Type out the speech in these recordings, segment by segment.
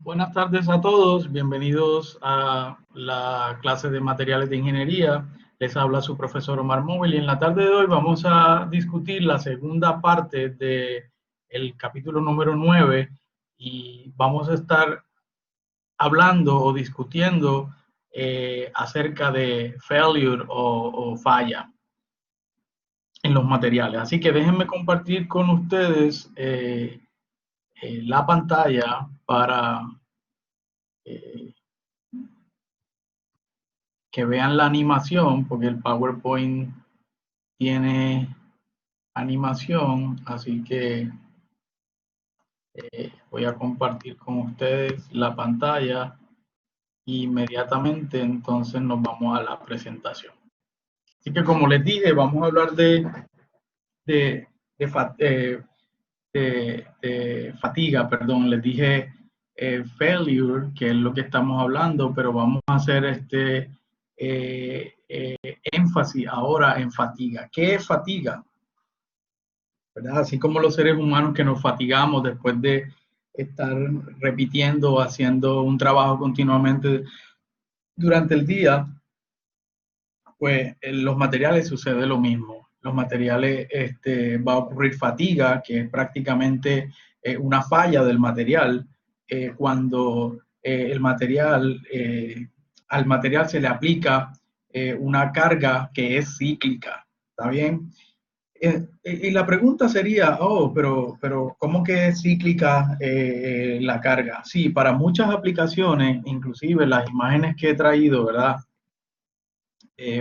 Buenas tardes a todos, bienvenidos a la clase de materiales de ingeniería. Les habla su profesor Omar Móvil y en la tarde de hoy vamos a discutir la segunda parte del capítulo número 9 y vamos a estar hablando o discutiendo acerca de failure o falla en los materiales. Así que déjenme compartir con ustedes la pantalla para que vean la animación, porque el PowerPoint tiene animación, así que voy a compartir con ustedes la pantalla y inmediatamente entonces nos vamos a la presentación. Así que como les dije, vamos a hablar de fatiga, perdón, les dije failure, que es lo que estamos hablando, pero vamos a hacer énfasis ahora en fatiga. ¿Qué es fatiga? ¿Verdad? Así como los seres humanos que nos fatigamos después de estar repitiendo o haciendo un trabajo continuamente durante el día, pues en los materiales sucede lo mismo. Los materiales va a ocurrir fatiga, que es prácticamente una falla del material, cuando al material se le aplica una carga que es cíclica. ¿Está bien? Y la pregunta sería, pero ¿cómo que es cíclica la carga? Sí, para muchas aplicaciones, inclusive las imágenes que he traído, ¿verdad?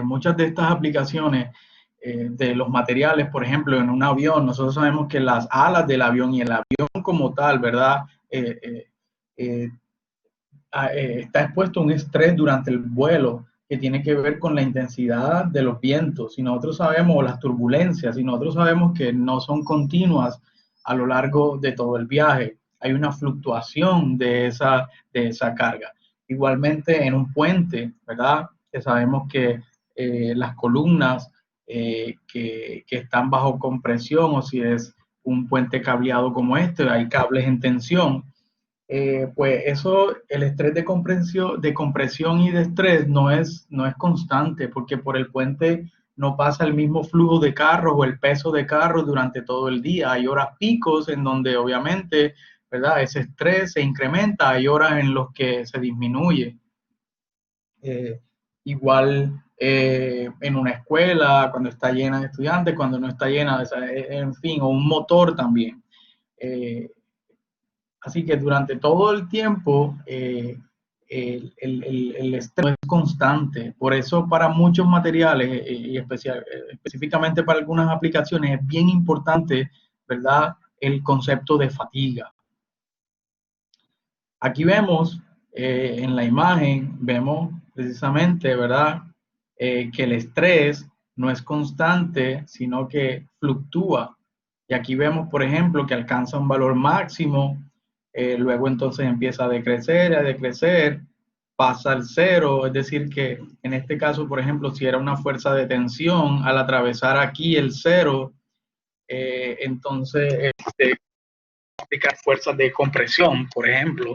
Muchas de estas aplicaciones de los materiales, por ejemplo, en un avión, nosotros sabemos que las alas del avión y el avión como tal, ¿verdad? Está expuesto a un estrés durante el vuelo que tiene que ver con la intensidad de los vientos. Si nosotros sabemos las turbulencias, si nosotros sabemos que no son continuas a lo largo de todo el viaje, hay una fluctuación de esa carga. Igualmente en un puente, ¿verdad? Que sabemos que las columnas que están bajo compresión, o si es un puente cableado como este, hay cables en tensión, pues eso, el estrés de compresión y de estrés no es constante, porque por el puente no pasa el mismo flujo de carros o el peso de carros durante todo el día. Hay horas picos en donde obviamente, ¿verdad? Ese estrés se incrementa, hay horas en los que se disminuye. Igual en una escuela, cuando está llena de estudiantes, cuando no está llena, en fin, o un motor también. Así que durante todo el tiempo el estrés es constante. Por eso para muchos materiales y específicamente para algunas aplicaciones es bien importante, ¿verdad? El concepto de fatiga. Aquí vemos en la imagen, vemos precisamente, ¿verdad? Que el estrés no es constante, sino que fluctúa. Y aquí vemos, por ejemplo, que alcanza un valor máximo, luego entonces empieza a decrecer, pasa al cero, es decir que en este caso, por ejemplo, si era una fuerza de tensión, al atravesar aquí el cero, entonces aplicar fuerzas de compresión, por ejemplo.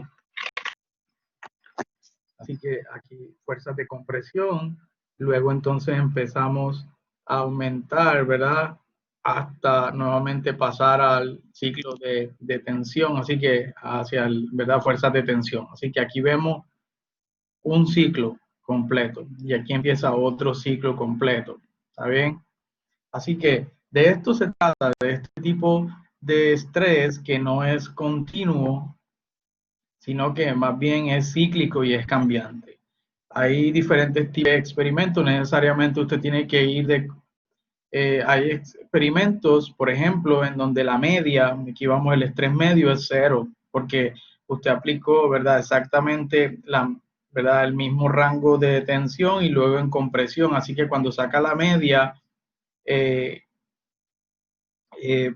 Así que aquí fuerzas de compresión, luego entonces empezamos a aumentar, ¿verdad? Hasta nuevamente pasar al ciclo de tensión, así que hacia ¿verdad? Fuerzas de tensión. Así que aquí vemos un ciclo completo y aquí empieza otro ciclo completo, ¿está bien? Así que de esto se trata, de este tipo de estrés que no es continuo, sino que más bien es cíclico y es cambiante. Hay diferentes tipos de experimentos, necesariamente usted tiene que ir hay experimentos, por ejemplo, en donde la media, aquí vamos, el estrés medio es cero, porque usted aplicó, ¿verdad? Exactamente ¿verdad? El mismo rango de tensión y luego en compresión, así que cuando saca la media,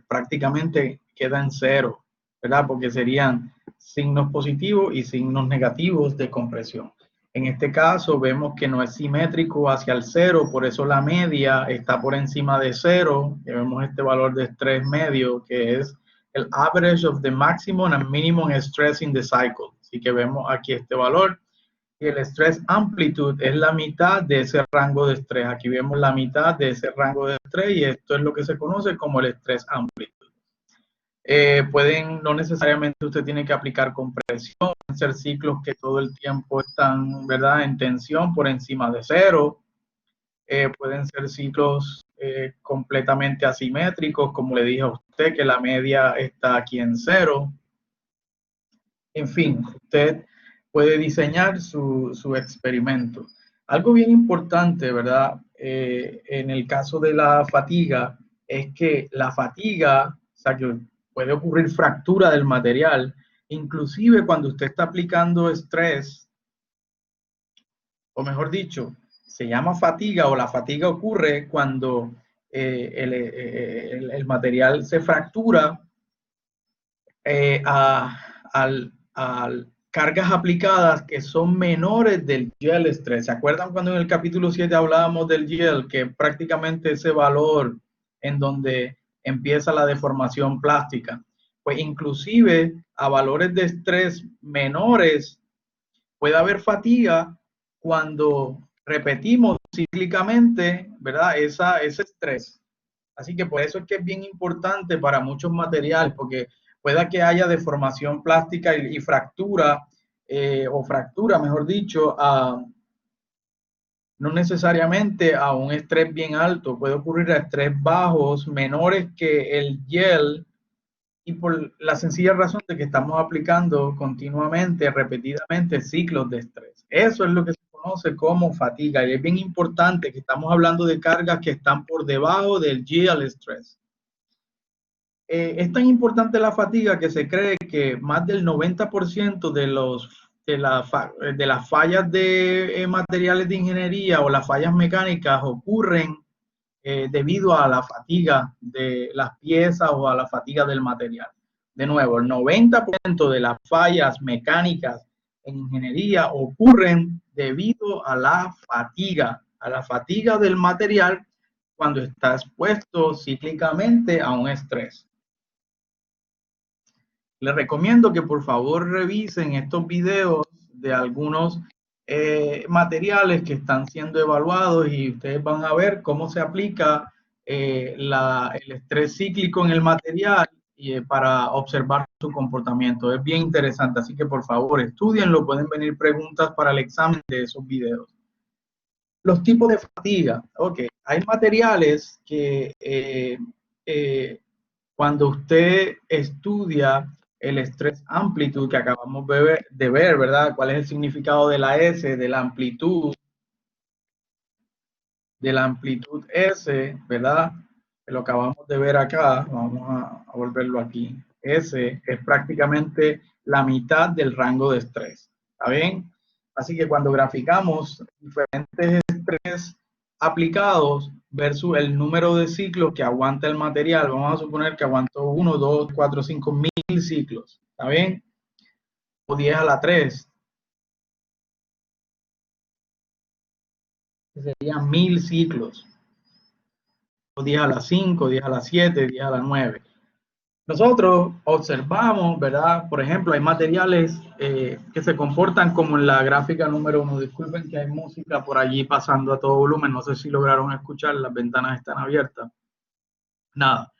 prácticamente queda en cero, ¿verdad? Porque serían signos positivos y signos negativos de compresión. En este caso vemos que no es simétrico hacia el cero, por eso la media está por encima de cero. Y vemos este valor de estrés medio, que es el average of the maximum and minimum stress in the cycle. Así que vemos aquí este valor. Y el estrés amplitud es la mitad de ese rango de estrés. Aquí vemos la mitad de ese rango de estrés y esto es lo que se conoce como el estrés amplitud. No necesariamente usted tiene que aplicar compresión, pueden ser ciclos que todo el tiempo están, ¿verdad?, en tensión por encima de cero. Pueden ser ciclos completamente asimétricos, como le dije a usted, que la media está aquí en cero. En fin, usted puede diseñar su experimento. Algo bien importante, ¿verdad? En el caso de la fatiga, es que la fatiga, o sea, que puede ocurrir fractura del material, inclusive cuando usted está aplicando estrés, o mejor dicho, se llama fatiga o la fatiga ocurre cuando el material se fractura al cargas aplicadas que son menores del yield stress. ¿Se acuerdan cuando en el capítulo 7 hablábamos del yield, que prácticamente ese valor en donde empieza la deformación plástica? Pues inclusive a valores de estrés menores puede haber fatiga cuando repetimos cíclicamente, ¿verdad? Ese estrés. Así que por eso es que es bien importante para muchos materiales, porque pueda que haya deformación plástica y fractura, o fractura, mejor dicho, no necesariamente a un estrés bien alto, puede ocurrir a estrés bajos, menores que el gel, y por la sencilla razón de que estamos aplicando continuamente, repetidamente, ciclos de estrés. Eso es lo que se conoce como fatiga, y es bien importante que estamos hablando de cargas que están por debajo del yield stress. Es tan importante la fatiga que se cree que más del 90% de las fallas de materiales de ingeniería o las fallas mecánicas ocurren debido a la fatiga de las piezas o a la fatiga del material. De nuevo, el 90% de las fallas mecánicas en ingeniería ocurren debido a la fatiga del material cuando está expuesto cíclicamente a un estrés. Les recomiendo que por favor revisen estos videos de algunos materiales que están siendo evaluados y ustedes van a ver cómo se aplica el estrés cíclico en el material para observar su comportamiento. Es bien interesante, así que por favor estudienlo, pueden venir preguntas para el examen de esos videos. Los tipos de fatiga. Ok, hay materiales que cuando usted estudia el estrés amplitud que acabamos de ver, ¿verdad? ¿Cuál es el significado de la S, de la amplitud S, ¿verdad? Lo acabamos de ver acá, vamos a volverlo aquí. S es prácticamente la mitad del rango de estrés, ¿está bien? Así que cuando graficamos diferentes estrés aplicados versus el número de ciclos que aguanta el material, vamos a suponer que aguantó 1, 2, 4, 5 mil ciclos, ¿está bien? O 10 a la 3. Serían 1000 ciclos. O 10 a la 5, 10 a la 7, 10 a la 9. Nosotros observamos, ¿verdad? Por ejemplo, hay materiales que se comportan como en la gráfica número 1. Disculpen que hay música por allí pasando a todo volumen. No sé si lograron escuchar, las ventanas están abiertas. Nada.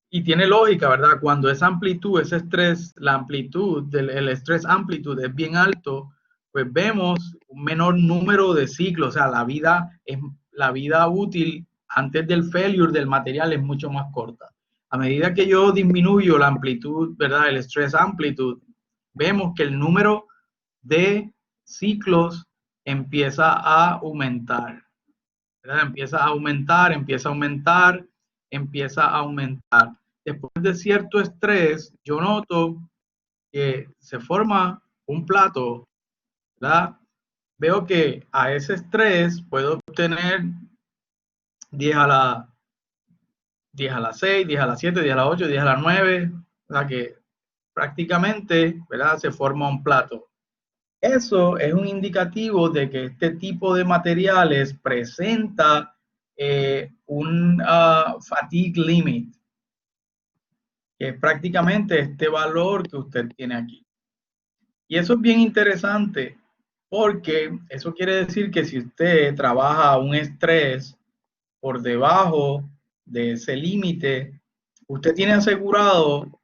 Y tiene lógica, ¿verdad? Cuando esa amplitud, ese estrés, la amplitud del estrés amplitud es bien alto, pues vemos un menor número de ciclos. O sea, la vida útil antes del failure del material es mucho más corta. A medida que yo disminuyo la amplitud, ¿verdad? El estrés amplitud, vemos que el número de ciclos empieza a aumentar, ¿verdad? Empieza a aumentar, empieza a aumentar, empieza a aumentar. Después de cierto estrés, yo noto que se forma un plato, ¿verdad? Veo que a ese estrés puedo obtener 10 a la 6, 10 a la 7, 10 a la 8, 10 a la 9, o sea que prácticamente, ¿verdad? Se forma un plato. Eso es un indicativo de que este tipo de materiales presenta un fatigue limit, que es prácticamente este valor que usted tiene aquí. Y eso es bien interesante porque eso quiere decir que si usted trabaja un estrés por debajo de ese límite, usted tiene asegurado,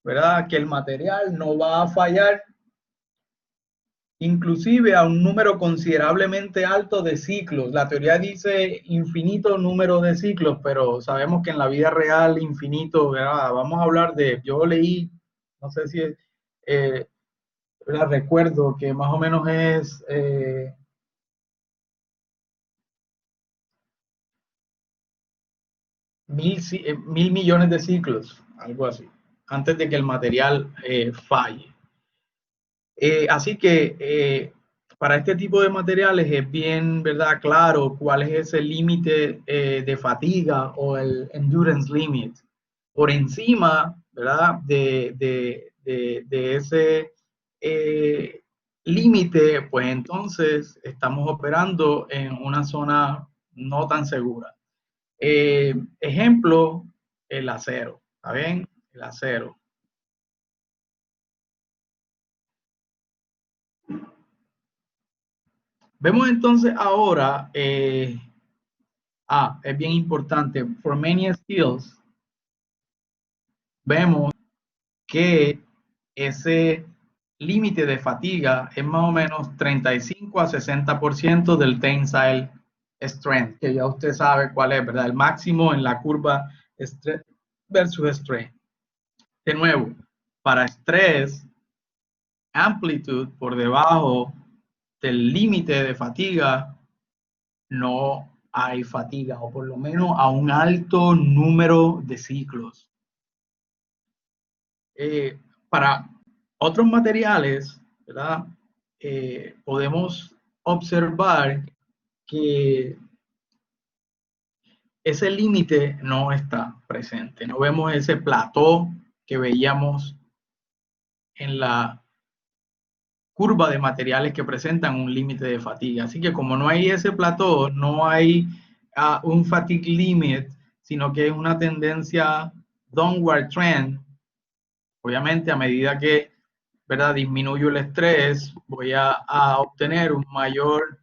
¿verdad?, que el material no va a fallar inclusive a un número considerablemente alto de ciclos. La teoría dice infinito número de ciclos, pero sabemos que en la vida real infinito, ¿verdad? Vamos a hablar de, yo leí, no sé si la recuerdo, que más o menos es 1.000 millones de ciclos, algo así, antes de que el material falle. Así que para este tipo de materiales es bien, ¿verdad?, claro cuál es ese límite de fatiga o el endurance limit. Por encima, ¿verdad?, de ese límite, pues entonces estamos operando en una zona no tan segura. Ejemplo, el acero, ¿está bien? El acero. Vemos entonces ahora, es bien importante, for many skills, vemos que ese límite de fatiga es más o menos 35 a 60% del tensile strength, que ya usted sabe cuál es, ¿verdad? El máximo en la curva strength versus strength. De nuevo, para estrés, amplitud por debajo del límite de fatiga, no hay fatiga, o por lo menos a un alto número de ciclos. Para otros materiales, ¿verdad? Podemos observar que ese límite no está presente. No vemos ese plató que veíamos en la curva de materiales que presentan un límite de fatiga. Así que como no hay ese plató, no hay un fatigue limit, sino que es una tendencia downward trend. Obviamente, a medida que, ¿verdad?, disminuyo el estrés, voy a obtener un mayor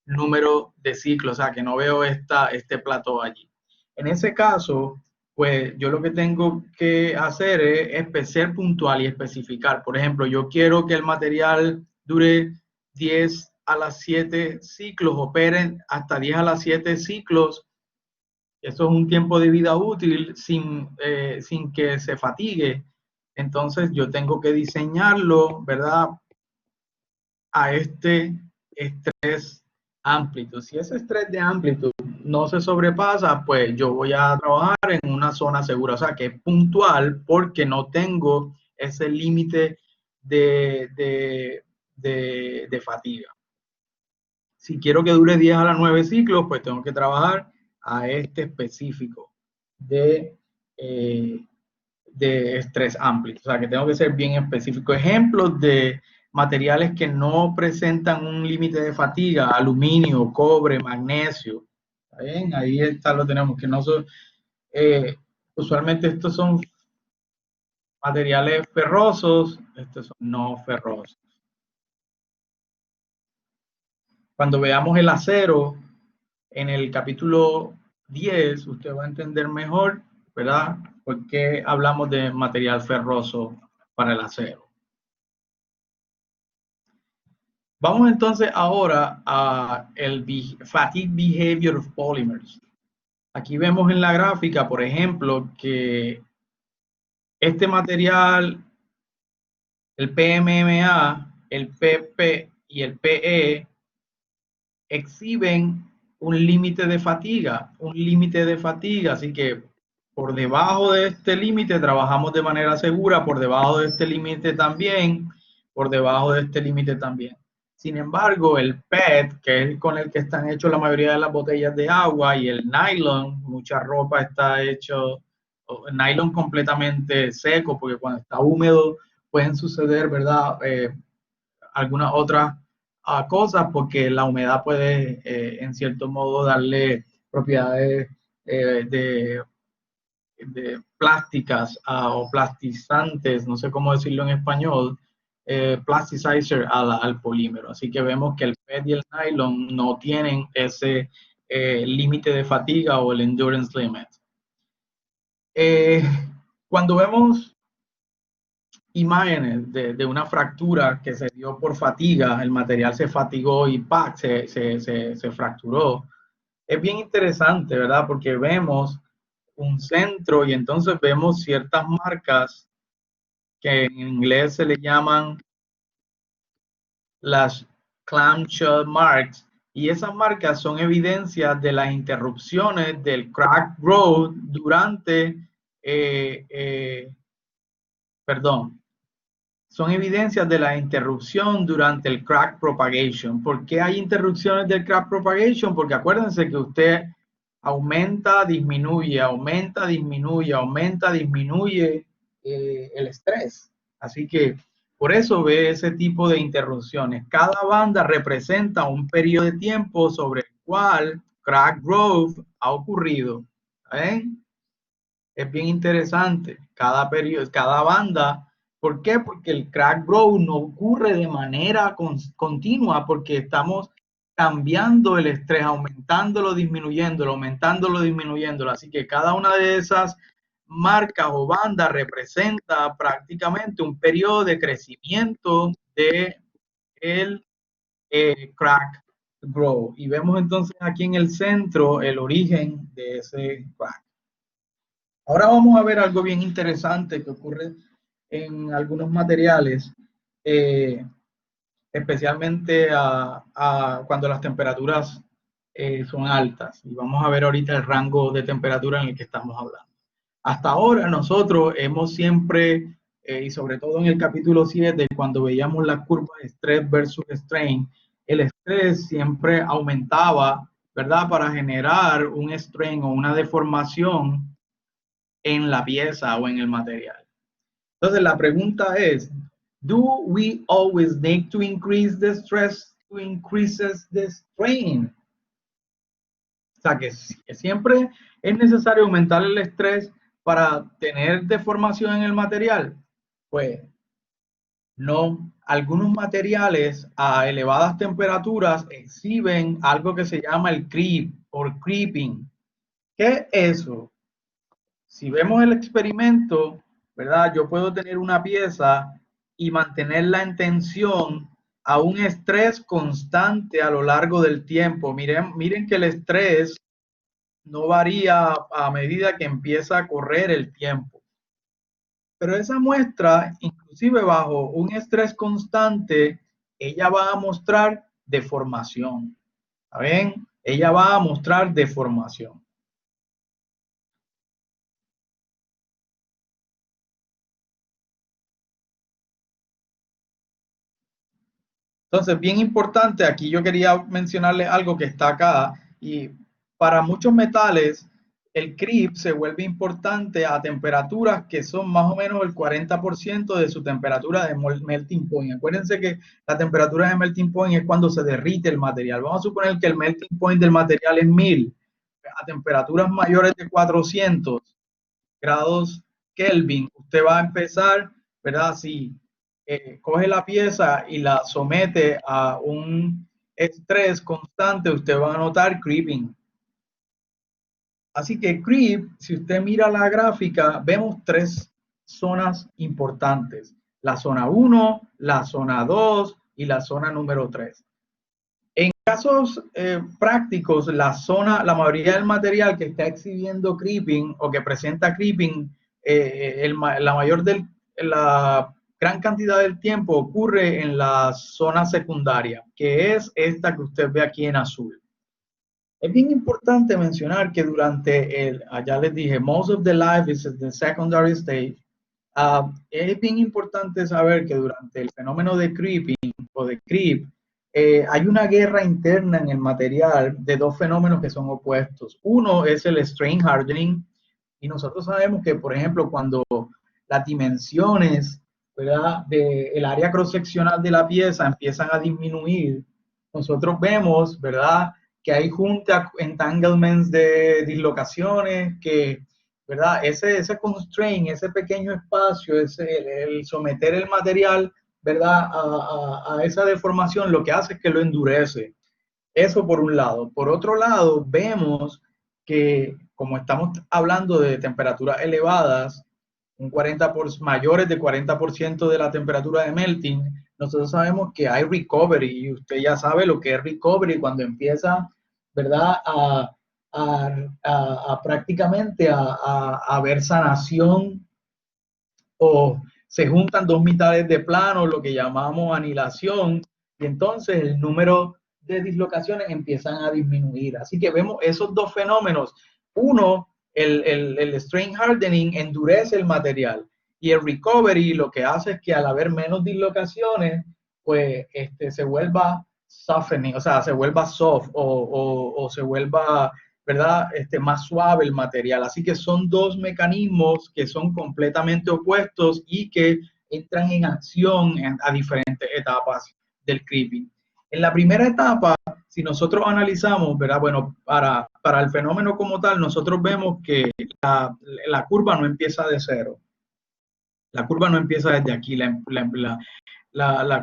número de ciclos, o sea, que no veo este plató allí. En ese caso, pues yo lo que tengo que hacer es ser puntual y especificar. Por ejemplo, yo quiero que el material dure 10 a las 7 ciclos, operen hasta 10 a las 7 ciclos. Eso es un tiempo de vida útil sin que se fatigue. Entonces yo tengo que diseñarlo, ¿verdad?, a este estrés amplitud. Si ese estrés de amplitud no se sobrepasa, pues yo voy a trabajar en una zona segura, o sea, que es puntual porque no tengo ese límite de fatiga. Si quiero que dure 10 a las 9 ciclos, pues tengo que trabajar a este específico de, eh, de estrés amplio. O sea, que tengo que ser bien específico. Ejemplos de materiales que no presentan un límite de fatiga: aluminio, cobre, magnesio. ¿Está bien? Ahí está, lo tenemos, que no son, usualmente estos son materiales ferrosos, estos son no ferrosos. Cuando veamos el acero en el capítulo 10, usted va a entender mejor, ¿verdad?, por qué hablamos de material ferroso para el acero. Vamos entonces ahora a el fatigue behavior of polymers. Aquí vemos en la gráfica, por ejemplo, que este material, el PMMA, el PP y el PE, exhiben un límite de fatiga, así que por debajo de este límite trabajamos de manera segura, por debajo de este límite también, por debajo de este límite también. Sin embargo, el PET, que es con el que están hechos la mayoría de las botellas de agua, y el nylon, mucha ropa está hecho nylon completamente seco, porque cuando está húmedo pueden suceder, ¿verdad?, algunas otras cosas, porque la humedad puede, en cierto modo, darle propiedades de plásticas o plastizantes, no sé cómo decirlo en español, plasticizer al polímero. Así que vemos que el PET y el nylon no tienen ese límite de fatiga o el endurance limit. Cuando vemos imágenes de una fractura que se dio por fatiga, el material se fatigó y ¡pac! Se fracturó. Es bien interesante, ¿verdad? Porque vemos un centro y entonces vemos ciertas marcas que en inglés se le llaman las clamshell marks, y esas marcas son evidencias de las interrupciones del crack growth durante, son evidencias de la interrupción durante el crack propagation. ¿Por qué hay interrupciones del crack propagation? Porque acuérdense que usted aumenta, disminuye, aumenta, disminuye, aumenta, disminuye el estrés. Así que por eso ve ese tipo de interrupciones. Cada banda representa un periodo de tiempo sobre el cual crack growth ha ocurrido. Es bien interesante. Cada periodo, cada banda. ¿Por qué? Porque el crack growth no ocurre de manera continua, porque estamos cambiando el estrés, aumentándolo, disminuyéndolo, aumentándolo, disminuyéndolo. Así que cada una de esas marcas o bandas representa prácticamente un periodo de crecimiento de el crack growth. Y vemos entonces aquí en el centro el origen de ese crack. Ahora vamos a ver algo bien interesante que ocurre en algunos materiales, especialmente cuando las temperaturas son altas. Y vamos a ver ahorita el rango de temperatura en el que estamos hablando. Hasta ahora nosotros hemos siempre, y sobre todo en el capítulo 7, cuando veíamos las curvas de estrés versus strain, el estrés siempre aumentaba, ¿verdad? Para generar un strain o una deformación en la pieza o en el material. Entonces la pregunta es, do we always need to increase the stress to increase the strain? O sea, que siempre es necesario aumentar el estrés para tener deformación en el material. Pues no, algunos materiales a elevadas temperaturas exhiben algo que se llama el creep o creeping. ¿Qué es eso? Si vemos el experimento, ¿verdad? Yo puedo tener una pieza y mantenerla en tensión a un estrés constante a lo largo del tiempo. Miren que el estrés no varía a medida que empieza a correr el tiempo. Pero esa muestra, inclusive bajo un estrés constante, ella va a mostrar deformación. ¿Ven? Ella va a mostrar deformación. Entonces, bien importante, aquí yo quería mencionarle algo que está acá, y para muchos metales, el creep se vuelve importante a temperaturas que son más o menos el 40% de su temperatura de melting point. Acuérdense que la temperatura de melting point es cuando se derrite el material. Vamos a suponer que el melting point del material es 1000. A temperaturas mayores de 400 grados Kelvin, usted va a empezar, ¿verdad? Si coge la pieza y la somete a un estrés constante, usted va a notar creeping. Así que creep, si usted mira la gráfica, vemos tres zonas importantes. La zona 1, la zona 2 y la zona número 3. En casos prácticos, la mayoría del material que está exhibiendo creeping o que presenta creeping, la gran cantidad del tiempo ocurre en la zona secundaria, que es esta que usted ve aquí en azul. Es bien importante mencionar que durante ya les dije, most of the life is in the secondary stage. Es bien importante saber que durante el fenómeno de creeping o de creep, hay una guerra interna en el material de dos fenómenos que son opuestos. Uno es el strain hardening, y nosotros sabemos que, por ejemplo, cuando las dimensiones, ¿verdad?, del área cross-seccional de la pieza empiezan a disminuir, nosotros vemos, ¿verdad?, que hay junta entanglements de dislocaciones, que, ¿verdad?, ese constraint, ese pequeño espacio, el someter el material ¿verdad? A esa deformación, lo que hace es que lo endurece. Eso por un lado. Por otro lado, vemos que como estamos hablando de temperaturas elevadas, mayores de 40% de la temperatura de melting, nosotros sabemos que hay recovery y usted ya sabe lo que es recovery cuando empieza, ¿verdad? A prácticamente a ver sanación o se juntan dos mitades de plano, lo que llamamos anilación, y entonces el número de dislocaciones empiezan a disminuir. Así que vemos esos dos fenómenos. Uno, el strain hardening endurece el material y el recovery lo que hace es que al haber menos dislocaciones, pues se vuelva softening, o sea, se vuelva soft o se vuelva, ¿verdad? Más suave el material. Así que son dos mecanismos que son completamente opuestos y que entran en acción a diferentes etapas del creeping. En la primera etapa, si nosotros analizamos, ¿verdad? Bueno, para el fenómeno como tal, nosotros vemos que la curva no empieza de cero. La curva no empieza desde aquí, la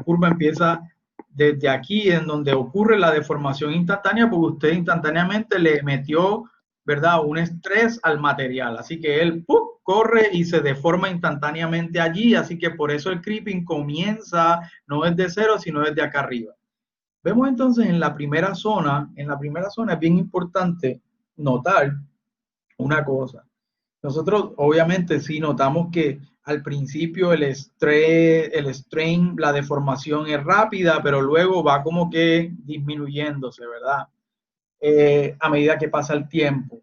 curva empieza desde aquí, en donde ocurre la deformación instantánea, porque usted instantáneamente le metió, ¿verdad?, un estrés al material. Así que él ¡pum!, corre y se deforma instantáneamente allí. Así que por eso el creeping comienza no desde cero, sino desde acá arriba. Vemos entonces en la primera zona es bien importante notar una cosa. Nosotros obviamente sí notamos que al principio el strain, la deformación es rápida, pero luego va como que disminuyéndose, ¿verdad? A medida que pasa el tiempo.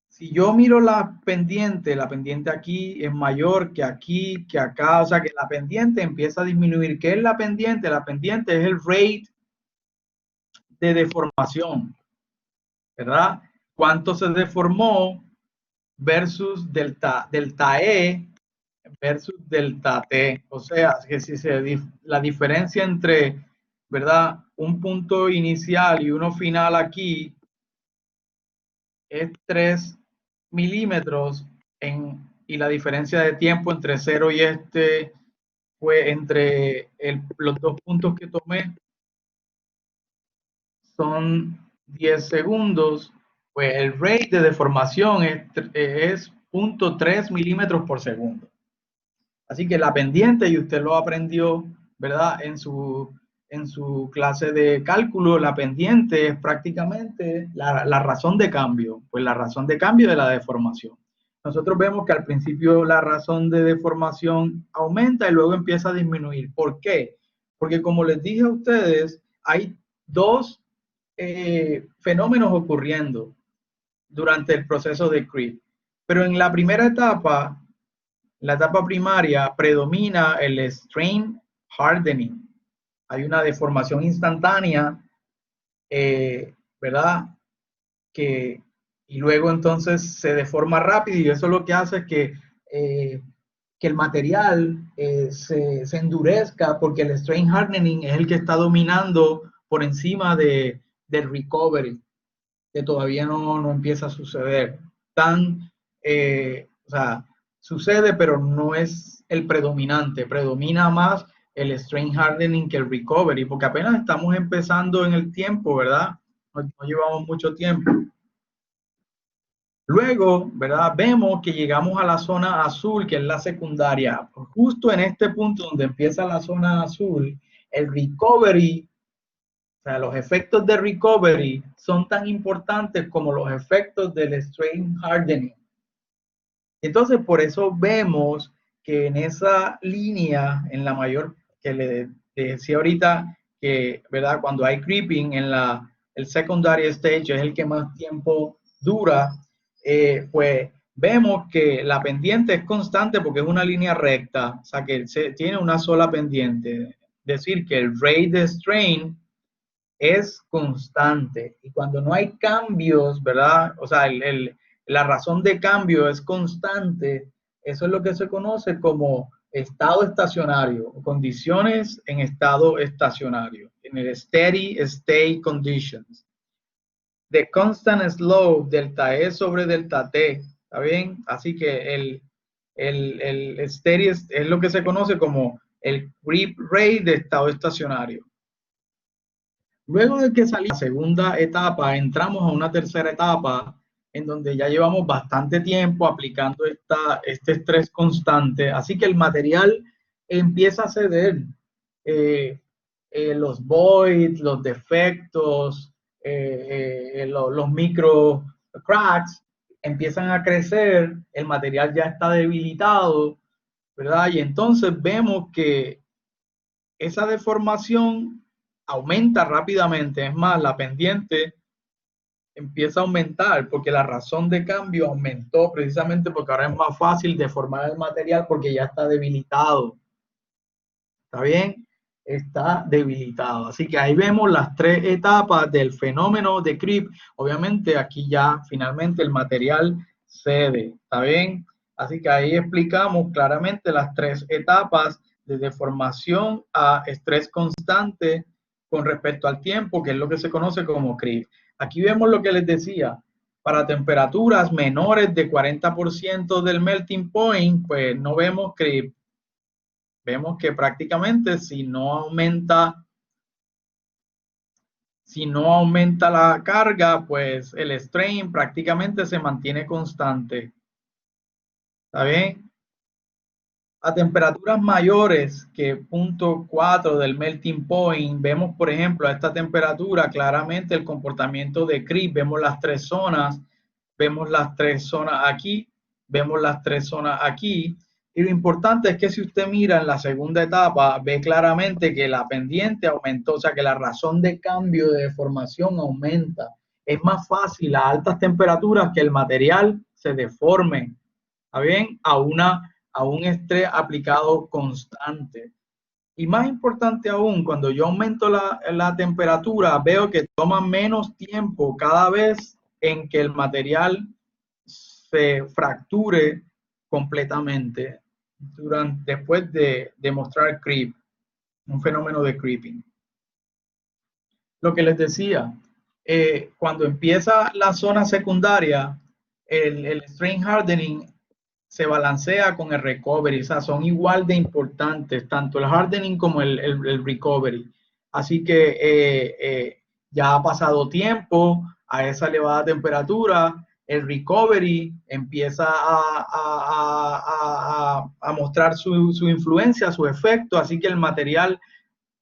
Si yo miro la pendiente aquí es mayor que aquí, que acá, o sea que la pendiente empieza a disminuir. ¿Qué es la pendiente? La pendiente es el rate de deformación, ¿verdad? ¿Cuánto se deformó versus delta E versus delta T? O sea, que si la diferencia entre, ¿verdad?, un punto inicial y uno final aquí es 3 milímetros y la diferencia de tiempo entre 0 y fue entre los dos puntos que tomé son 10 segundos, pues el rate de deformación es 0.3 milímetros por segundo. Así que la pendiente, y usted lo aprendió, ¿verdad?, en su clase de cálculo, la pendiente es prácticamente la razón de cambio, pues la razón de cambio de la deformación. Nosotros vemos que al principio la razón de deformación aumenta y luego empieza a disminuir. ¿Por qué? Porque como les dije a ustedes, hay dos fenómenos ocurriendo durante el proceso de creep. Pero en la primera etapa, la etapa primaria, predomina el strain hardening. Hay una deformación instantánea, ¿verdad? Y luego entonces se deforma rápido y eso lo que hace es que el material se endurezca porque el strain hardening es el que está dominando por encima del recovery, que todavía no empieza a suceder. O sea, sucede, pero no es el predominante. Predomina más el strain hardening que el recovery, porque apenas estamos empezando en el tiempo, ¿verdad? No llevamos mucho tiempo. Luego, ¿verdad?, vemos que llegamos a la zona azul, que es la secundaria. Justo en este punto donde empieza la zona azul, el recovery, o sea, los efectos de recovery son tan importantes como los efectos del strain hardening. Entonces, por eso vemos que en esa línea, en la mayor, que le decía ahorita, que, ¿verdad?, cuando hay creeping, el secondary stage es el que más tiempo dura, pues vemos que la pendiente es constante porque es una línea recta, o sea que tiene una sola pendiente. Es decir, que el rate de strain es constante. Y cuando no hay cambios, ¿verdad? O sea, la razón de cambio es constante. Eso es lo que se conoce como estado estacionario, condiciones en estado estacionario, en el steady state conditions. The constant slope, delta E sobre delta T, ¿está bien? Así que el steady es lo que se conoce como el creep rate de estado estacionario. Luego de que salimos de la segunda etapa, entramos a una tercera etapa en donde ya llevamos bastante tiempo aplicando este estrés constante, así que el material empieza a ceder. Los voids, los defectos, los micro cracks empiezan a crecer, el material ya está debilitado, ¿verdad? Y entonces vemos que esa deformación aumenta rápidamente. Es más, la pendiente empieza a aumentar porque la razón de cambio aumentó precisamente porque ahora es más fácil deformar el material porque ya está debilitado. ¿Está bien? Está debilitado. Así que ahí vemos las tres etapas del fenómeno de creep. Obviamente aquí ya finalmente el material cede. ¿Está bien? Así que ahí explicamos claramente las tres etapas de deformación a estrés constante con respecto al tiempo, que es lo que se conoce como creep. Aquí vemos lo que les decía. Para temperaturas menores de 40% del melting point, pues no vemos creep. Vemos que prácticamente si no aumenta la carga, pues el strain prácticamente se mantiene constante. ¿Está bien? A temperaturas mayores que 0.4 del melting point, vemos por ejemplo a esta temperatura claramente el comportamiento de creep. Vemos las tres zonas aquí, vemos las tres zonas aquí. Y lo importante es que si usted mira en la segunda etapa, ve claramente que la pendiente aumentó, o sea que la razón de cambio de deformación aumenta. Es más fácil a altas temperaturas que el material se deforme, ¿está bien? A un estrés aplicado constante. Y más importante aún, cuando yo aumento la temperatura, veo que toma menos tiempo cada vez en que el material se fracture completamente después de demostrar creep, un fenómeno de creeping. Lo que les decía, cuando empieza la zona secundaria, el strain hardening se balancea con el recovery, o sea, son igual de importantes, tanto el hardening como el recovery. Así que ya ha pasado tiempo a esa elevada temperatura, el recovery empieza a mostrar su influencia, su efecto, así que el material,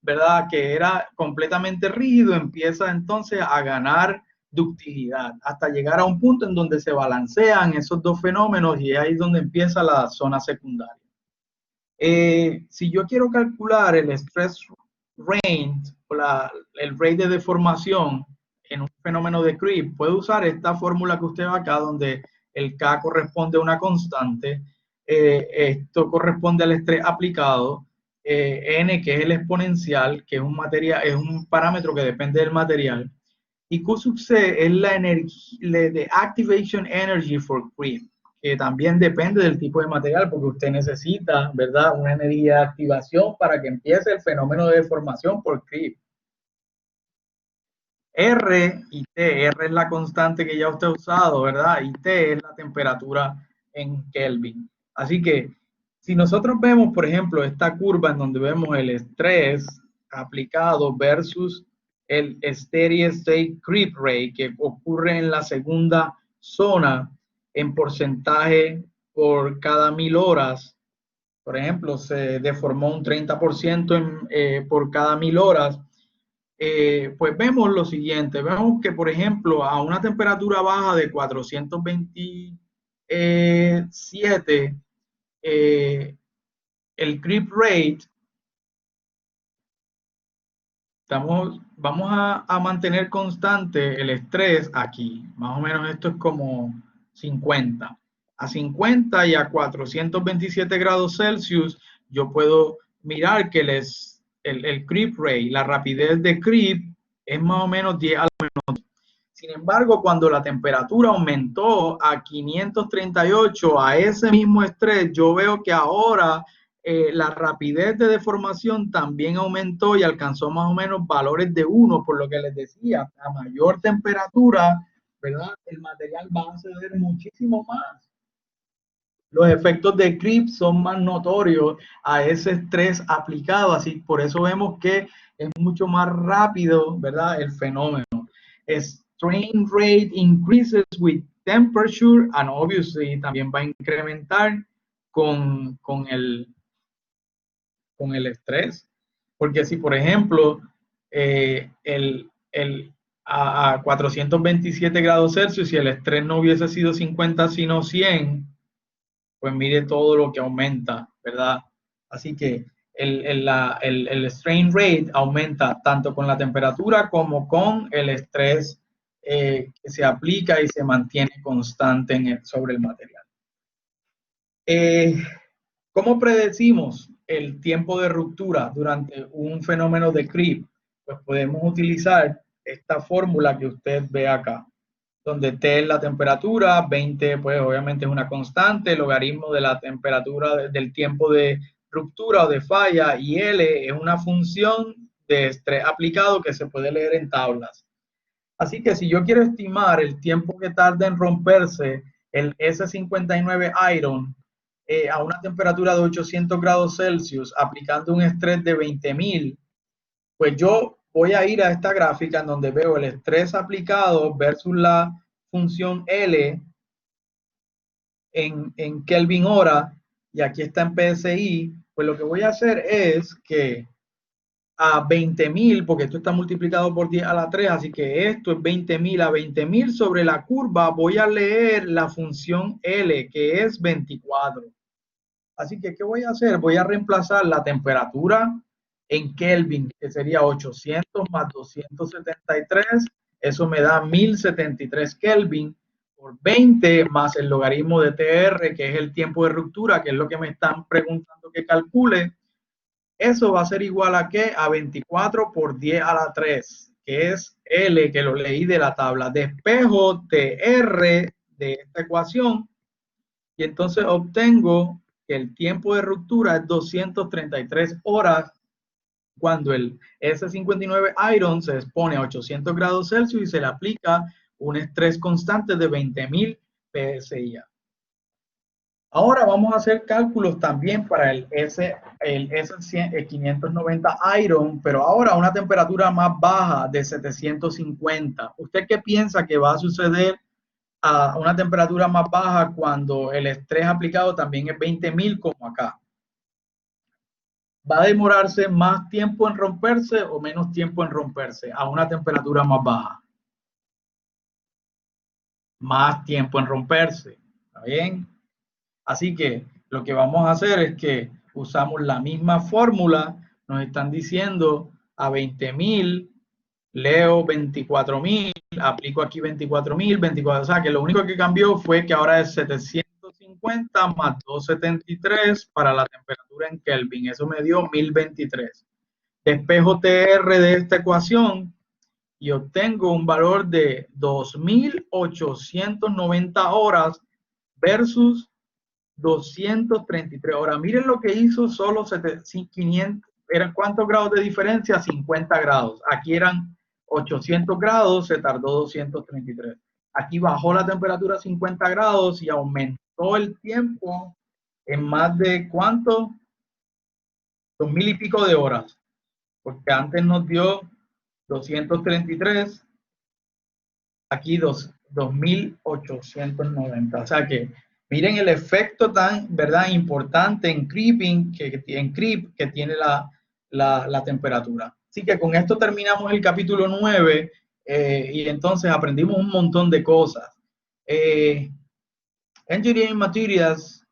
¿verdad?, que era completamente rígido, empieza entonces a ganar ductilidad hasta llegar a un punto en donde se balancean esos dos fenómenos y ahí es donde empieza la zona secundaria. Si yo quiero calcular el stress range o el rate de deformación en un fenómeno de creep, puedo usar esta fórmula que usted ve acá donde el K corresponde a una constante, esto corresponde al estrés aplicado, N, que es el exponencial, que es un parámetro que depende del material, y Q sub C es la energía de activation energy for creep, que también depende del tipo de material, porque usted necesita, ¿verdad?, una energía de activación para que empiece el fenómeno de deformación por creep. R y T, R es la constante que ya usted ha usado, ¿verdad? Y T es la temperatura en Kelvin. Así que si nosotros vemos, por ejemplo, esta curva en donde vemos el estrés aplicado versus el steady state creep rate que ocurre en la segunda zona en porcentaje por cada 1000 horas, por ejemplo, se deformó un 30% por cada 1000 horas, pues vemos lo siguiente, vemos que por ejemplo a una temperatura baja de 427, el creep rate, vamos a mantener constante el estrés aquí, más o menos esto es como 50. A 50 y a 427 grados Celsius, yo puedo mirar que el creep rate, la rapidez de creep, es más o menos 10 a la menos. Sin embargo, cuando la temperatura aumentó a 538, a ese mismo estrés, yo veo que ahora la rapidez de deformación también aumentó y alcanzó más o menos valores de 1, por lo que les decía, a mayor temperatura, ¿verdad?, el material va a ceder muchísimo más. Los efectos de creep son más notorios a ese estrés aplicado, así por eso vemos que es mucho más rápido, ¿verdad? El fenómeno. Strain rate increases with temperature and obviously también va a incrementar con el estrés. Porque si, por ejemplo, a 427 grados Celsius, si el estrés no hubiese sido 50, sino 100, pues mire todo lo que aumenta, ¿verdad? Así que el strain rate aumenta tanto con la temperatura como con el estrés que se aplica y se mantiene constante sobre el material. ¿Cómo predecimos el tiempo de ruptura durante un fenómeno de creep? Pues podemos utilizar esta fórmula que usted ve acá, donde T es la temperatura, 20 pues obviamente es una constante, el logaritmo de la temperatura del tiempo de ruptura o de falla, y L es una función de estrés aplicado que se puede leer en tablas. Así que si yo quiero estimar el tiempo que tarda en romperse el S59 Iron a una temperatura de 800 grados Celsius aplicando un estrés de 20.000, pues yo voy a ir a esta gráfica en donde veo el estrés aplicado versus la función L en Kelvin hora, y aquí está en PSI. Pues lo que voy a hacer es que a 20.000, porque esto está multiplicado por 10 a la 3, así que esto es 20.000 a 20.000 sobre la curva, voy a leer la función L, que es 24. Así que, ¿qué voy a hacer? Voy a reemplazar la temperatura en Kelvin, que sería 800 más 273, eso me da 1073 Kelvin, por 20 más el logaritmo de TR, que es el tiempo de ruptura, que es lo que me están preguntando que calcule. Eso va a ser igual a ¿qué? A 24 por 10 a la 3, que es L, que lo leí de la tabla. Despejo TR de esta ecuación y entonces obtengo que el tiempo de ruptura es 233 horas cuando el S59 Iron se expone a 800 grados Celsius y se le aplica un estrés constante de 20.000 PSI. Ahora vamos a hacer cálculos también para el S590 Iron, pero ahora a una temperatura más baja de 750. ¿Usted qué piensa que va a suceder a una temperatura más baja cuando el estrés aplicado también es 20.000 como acá? ¿Va a demorarse más tiempo en romperse o menos tiempo en romperse a una temperatura más baja? Más tiempo en romperse, ¿está bien? Así que lo que vamos a hacer es que usamos la misma fórmula, nos están diciendo a 20.000, leo 24.000, aplico aquí 24.000, 24, o sea que lo único que cambió fue que ahora es 750 más 273 para la temperatura en Kelvin, eso me dio 1023. Despejo TR de esta ecuación y obtengo un valor de 2.890 horas versus 233 horas. Miren lo que hizo solo 500, ¿eran cuántos grados de diferencia? 50 grados. Aquí eran 800 grados, se tardó 233. Aquí bajó la temperatura a 50 grados y aumentó el tiempo en más de ¿cuánto? 2.000 y pico de horas. Porque antes nos dio 233, aquí 2.890. O sea que miren el efecto tan, ¿verdad?, importante en creeping, en creep, que tiene la temperatura. Así que con esto terminamos el capítulo 9 y entonces aprendimos un montón de cosas. Engineering materials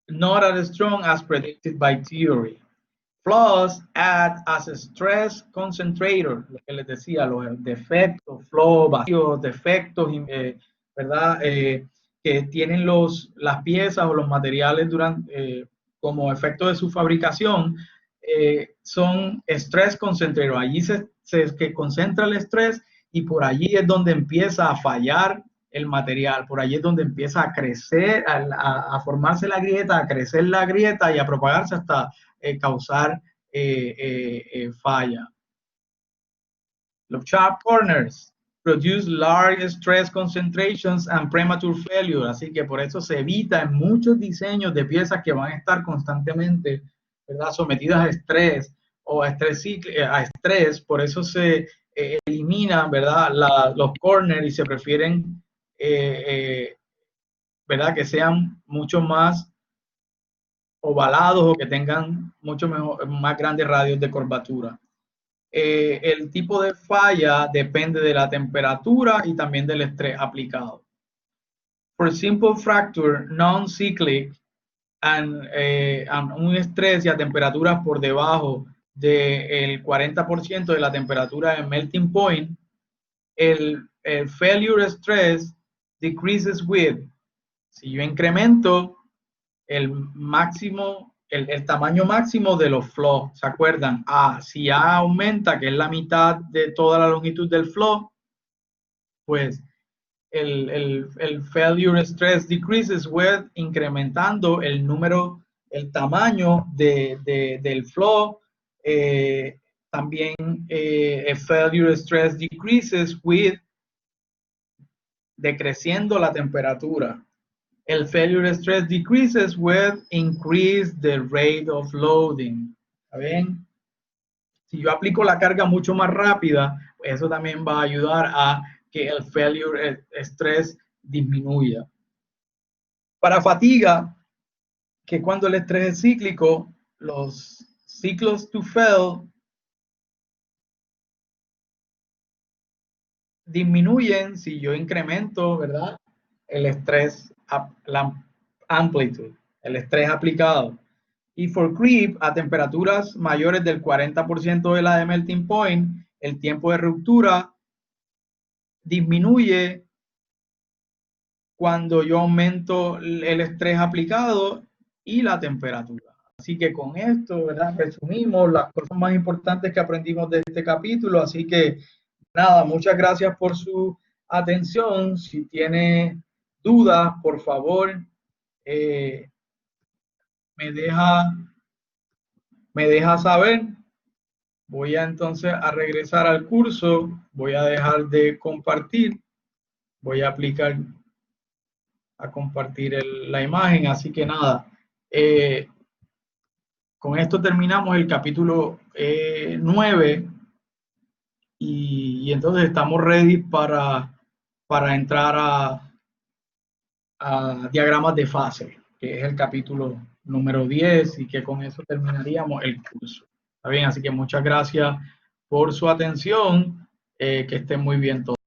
not as strong as predicted by theory. Flaws act as a stress concentrator, lo que les decía, los defectos, flow, vacíos, defectos, ¿verdad? Que tienen las piezas o los materiales como efecto de su fabricación, son stress concentrator. Allí que concentra el estrés y por allí es donde empieza a fallar el material, por allí es donde empieza a crecer, a formarse la grieta, a crecer la grieta y a propagarse hasta causar falla. Los sharp corners, produce large stress concentrations and premature failure. Así que por eso se evita en muchos diseños de piezas que van a estar constantemente, ¿verdad?, sometidas a estrés o a estrés. Por eso se eliminan, ¿verdad?, los corners y se prefieren, ¿verdad?, que sean mucho más ovalados o que tengan mucho más grandes radios de curvatura. El tipo de falla depende de la temperatura y también del estrés aplicado. For simple fracture, non-cyclic, and un estrés y a temperaturas por debajo del 40% de la temperatura de melting point, el failure stress decreases with. Si yo incremento el máximo, el tamaño máximo de los flows, ¿se acuerdan? Si A aumenta, que es la mitad de toda la longitud del flow, pues el failure stress decreases with, incrementando el número, el tamaño del flow. También el failure stress decreases with, decreciendo la temperatura. El failure stress decreases with increase the rate of loading. ¿Está bien? Si yo aplico la carga mucho más rápida, eso también va a ayudar a que el failure stress disminuya. Para fatiga, que cuando el estrés es cíclico, los ciclos to fail disminuyen si yo incremento, ¿verdad?, el estrés, la amplitud, el estrés aplicado. Y for creep, a temperaturas mayores del 40% de la de melting point, el tiempo de ruptura disminuye cuando yo aumento el estrés aplicado y la temperatura. Así que con esto, ¿verdad?, resumimos las cosas más importantes que aprendimos de este capítulo. Así que nada, muchas gracias por su atención. Si tiene dudas, por favor, me deja saber. Voy entonces a regresar al curso. Voy a dejar de compartir. Voy a compartir la imagen. Así que nada, con esto terminamos el capítulo 9 y entonces estamos ready para entrar a diagramas de fase, que es el capítulo número 10, y que con eso terminaríamos el curso. ¿Está bien? Así que muchas gracias por su atención, que estén muy bien todos.